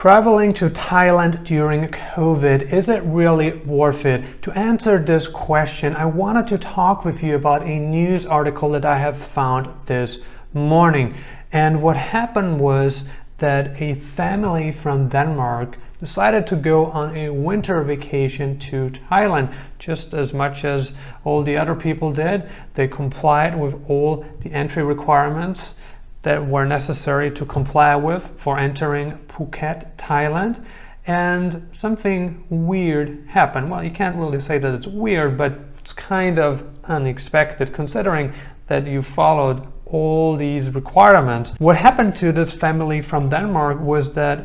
Traveling to Thailand during COVID, is it really worth it? To answer this question, I wanted to talk with you about a news article that I have found this morning. And what happened was that a family from Denmark decided to go on a winter vacation to Thailand, just as much as all the other people did. They complied with all the entry requirements that were necessary to comply with for entering Phuket, Thailand, and something weird happened. Well, you can't really say that it's weird, but it's kind of unexpected considering that you followed all these requirements. What happened to this family from Denmark was that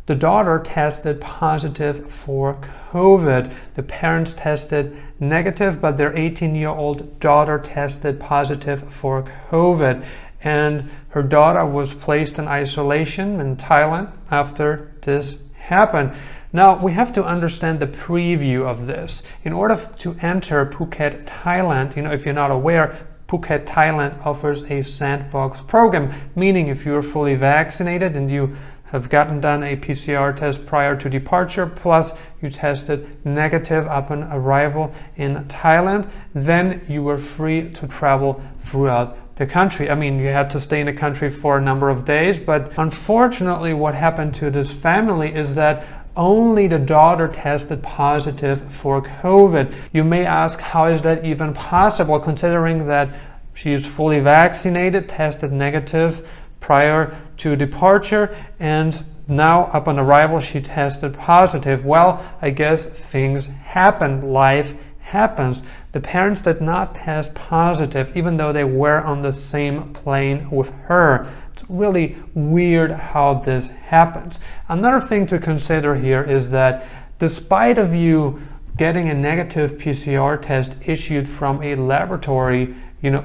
the daughter tested positive for COVID. The parents tested negative, but their 18-year-old daughter tested positive for COVID. And her daughter was placed in isolation in Thailand after this happened. Now, we have to understand the preview of this. In order to enter Phuket, Thailand, if you're not aware, Phuket, Thailand offers a sandbox program, meaning if you're fully vaccinated and you have done a PCR test prior to departure, plus you tested negative upon arrival in Thailand, then you were free to travel throughout the country. I mean, you had to stay in the country for a number of days, but unfortunately what happened to this family is that only the daughter tested positive for COVID. You may ask, how is that even possible, considering that she is fully vaccinated, tested negative prior to departure, and now upon arrival she tested positive? Well, I guess things happen, life happens. The parents did not test positive even though they were on the same plane with her. It's really weird how this happens. Another thing to consider here is that despite of you getting a negative PCR test issued from a laboratory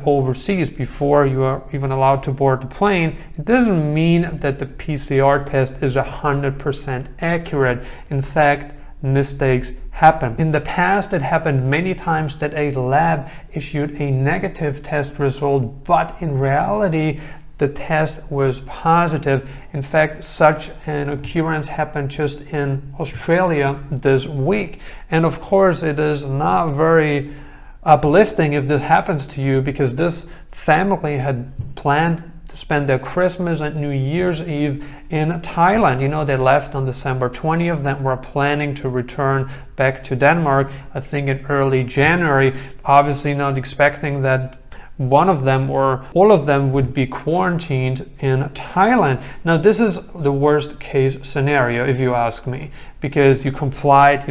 overseas before you are even allowed to board the plane, it doesn't mean that the PCR test is 100% accurate. In fact, mistakes happen. In the past, it happened many times that a lab issued a negative test result, but in reality, the test was positive. In fact, such an occurrence happened just in Australia this week. And of course, it is not very uplifting if this happens to you, because this family had planned to spend their Christmas and New Year's Eve in Thailand. They left on December 20th, then were planning to return back to Denmark, I think in early January, obviously not expecting that one of them or all of them would be quarantined in Thailand. Now, this is the worst case scenario, if you ask me, because you complied,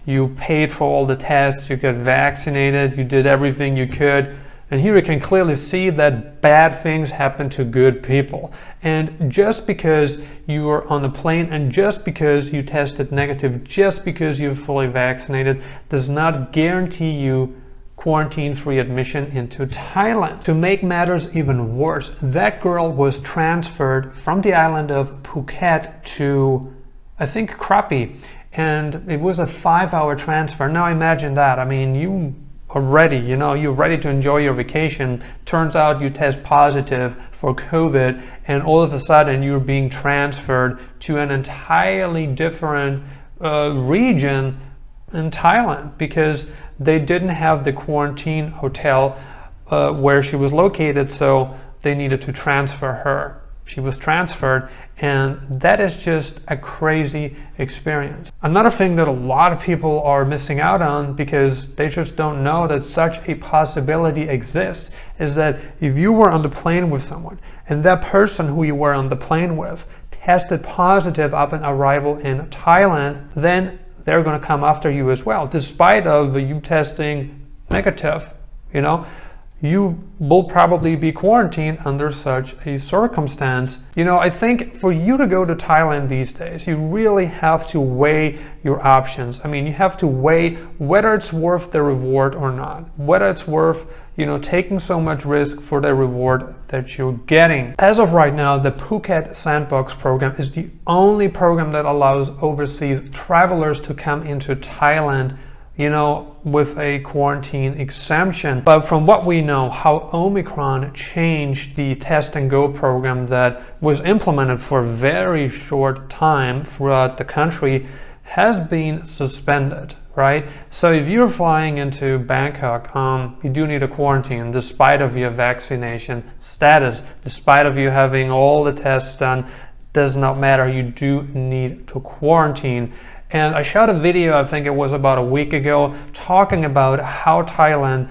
you paid for all the tests, you got vaccinated, you did everything you could. And here we can clearly see that bad things happen to good people. And just because you were on a plane and just because you tested negative, just because you're fully vaccinated, does not guarantee you quarantine-free admission into Thailand. To make matters even worse, that girl was transferred from the island of Phuket to, I think, Krabi. And it was a 5-hour transfer. Now imagine that. I mean, you are ready, you're ready to enjoy your vacation. Turns out you test positive for COVID, and all of a sudden you're being transferred to an entirely different region in Thailand because they didn't have the quarantine hotel where she was located, so they needed to transfer her. She was transferred, and that is just a crazy experience. Another thing that a lot of people are missing out on because they just don't know that such a possibility exists is that if you were on the plane with someone and that person who you were on the plane with tested positive upon arrival in Thailand, then they're going to come after you as well, despite of you testing negative. You will probably be quarantined under such a circumstance. I think for you to go to Thailand these days, you really have to weigh your options. I mean, you have to weigh whether it's worth the reward or not, whether it's worth taking so much risk for the reward that you're getting. As of right now, the Phuket Sandbox Program is the only program that allows overseas travelers to come into Thailand with a quarantine exemption. But from what we know, how Omicron changed the test and go program that was implemented for a very short time throughout the country has been suspended, right? So if you're flying into Bangkok, you do need a quarantine despite of your vaccination status, despite of you having all the tests done. Does not matter, you do need to quarantine. And I shot a video, I think it was about a week ago, talking about how Thailand,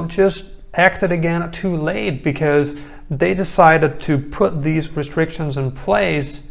just acted again too late, because they decided to put these restrictions in place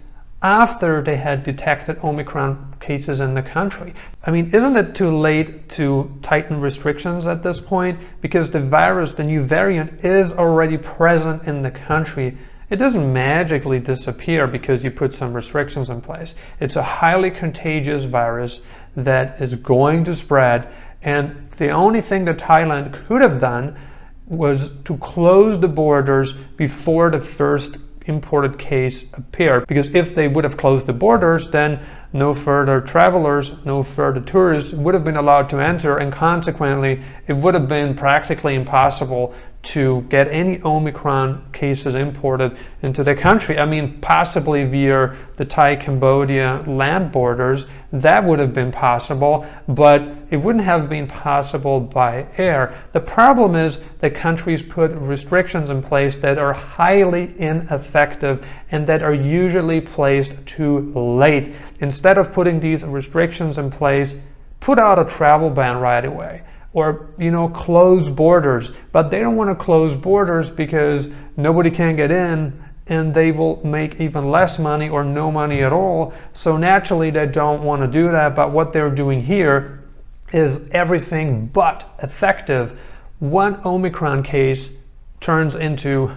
after they had detected Omicron cases in the country. I mean, isn't it too late to tighten restrictions at this point? Because the virus, the new variant, is already present in the country. It doesn't magically disappear because you put some restrictions in place. It's a highly contagious virus that is going to spread, and the only thing that Thailand could have done was to close the borders before the first imported case appeared. Because if they would have closed the borders, then no further travelers, no further tourists would have been allowed to enter, and consequently it would have been practically impossible to get any Omicron cases imported into the country. I mean, possibly via the Thai-Cambodia land borders, that would have been possible, but it wouldn't have been possible by air. The problem is that countries put restrictions in place that are highly ineffective and that are usually placed too late. Instead of putting these restrictions in place, put out a travel ban right away. Or, close borders. But they don't want to close borders because nobody can get in, and they will make even less money or no money at all. So naturally they don't want to do that. But what they're doing here is everything but effective. One Omicron case turns into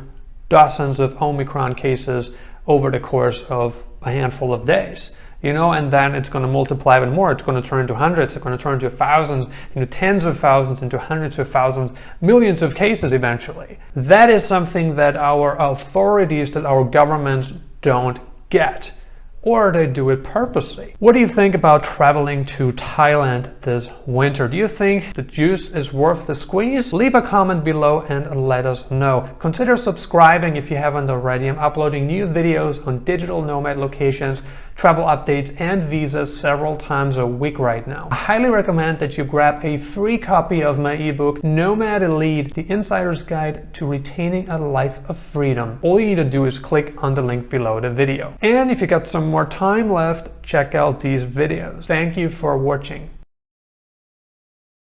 dozens of Omicron cases over the course of a handful of days. And then it's going to multiply even more. It's going to turn into hundreds, it's going to turn into thousands, into tens of thousands, into hundreds of thousands, millions of cases eventually. That is something that our authorities, that our governments don't get. Or they do it purposely. What do you think about traveling to Thailand this winter? Do you think the juice is worth the squeeze? Leave a comment below and let us know. Consider subscribing if you haven't already. I'm uploading new videos on digital nomad locations, travel updates, and visas several times a week right now. I highly recommend that you grab a free copy of my ebook, Nomad Elite, the Insider's Guide to Retaining a Life of Freedom. All you need to do is click on the link below the video. And if you got some more time left, check out these videos. Thank you for watching.